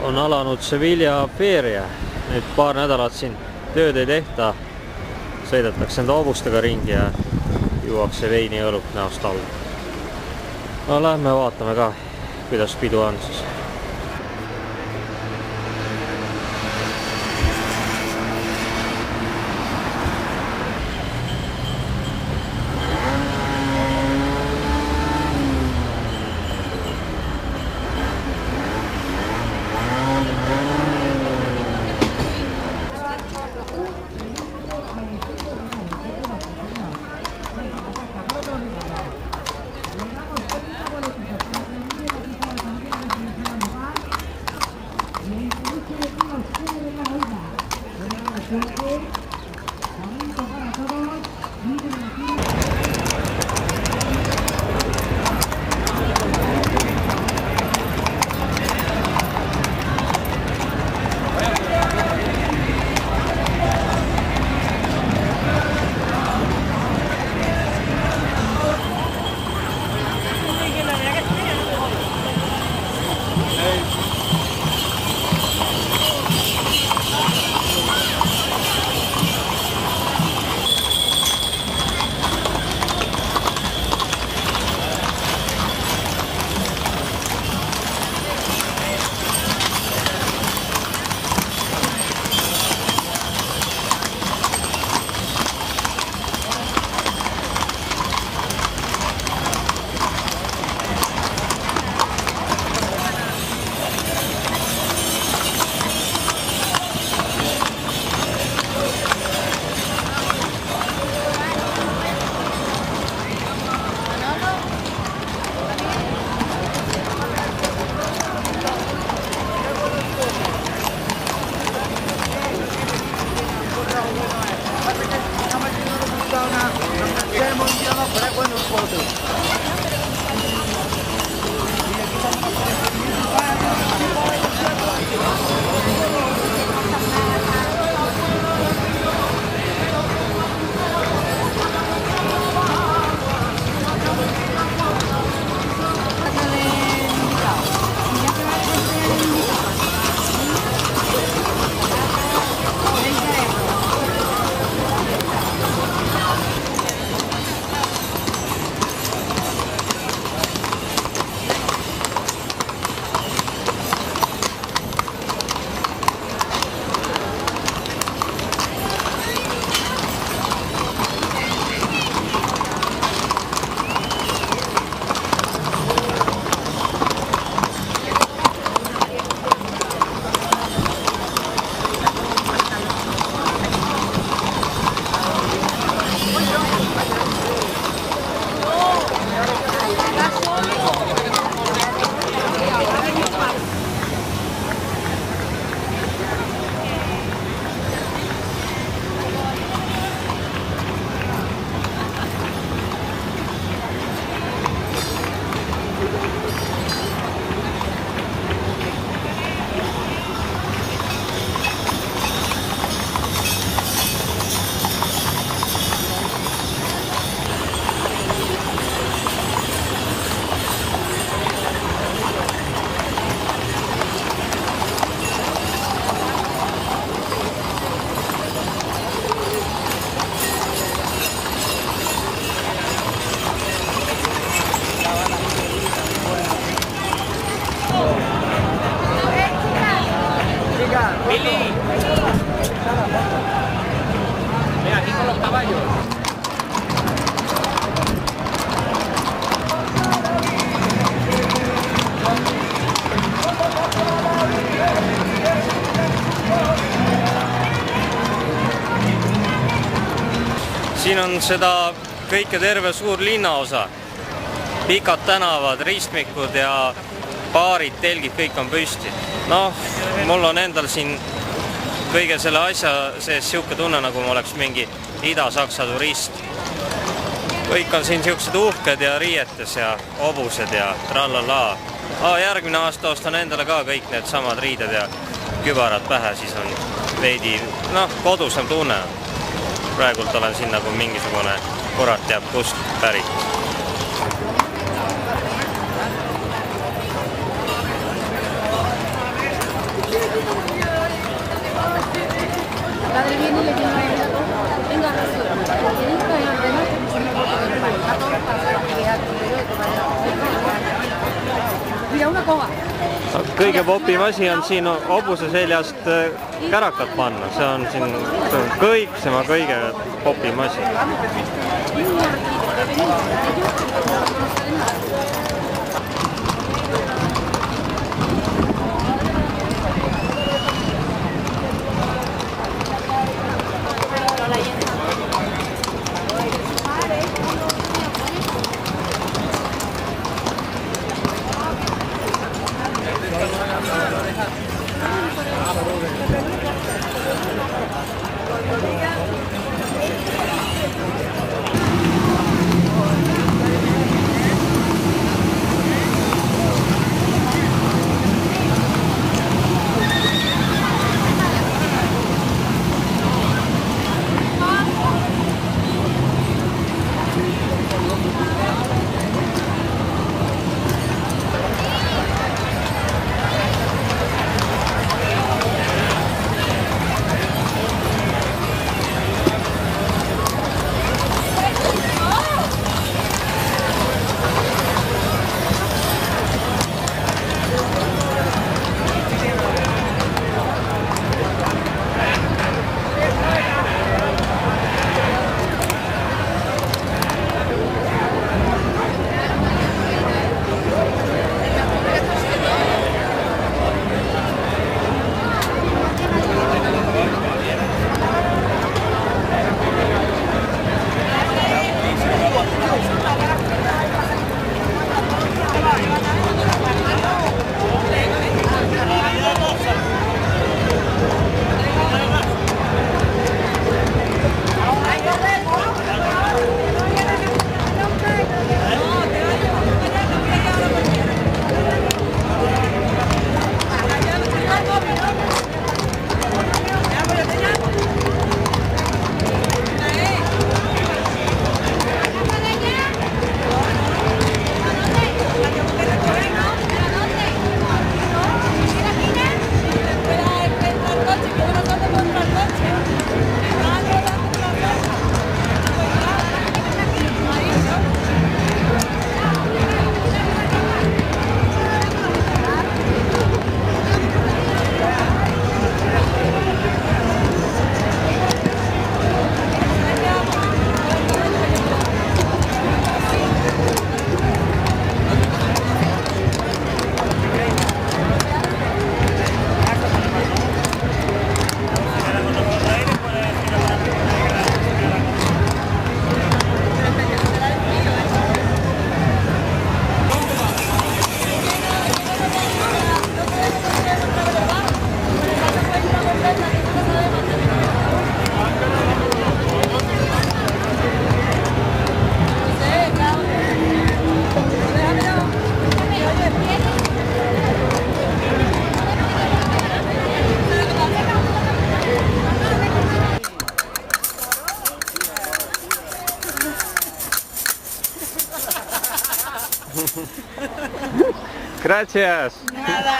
on alanud Sevilla Feria. Nüüd paar nädalat siin tööd ei tehta. Sõidetakse enda hobustega ringi ja juuakse veini õlut näost alla. No lähme vaatame ka, kuidas pidu on siis. Siin on seda kõike terve suur linnaosa. Pikad tänavad, ristmikud ja baarid, telgid, kõik on püsti. Noh, mul on endal siin kõige selle asja sees siuke tunne, nagu ma oleks mingi Ida-Saksa turist. Kõik on siin siuksed uhked ja riietes ja hobused ja trallala. Järgmine aasta ostan endale ka kõik need samad riided ja kübarad pähe, siis on veidi, kodusem tunne. Praegult olen siin nagu mingisugune kurat teab kust pärit. kõige popim asi on siin hobuse seljast kärakat panna, see on siin kõiksema kõige popim asi. Gracias. Nada.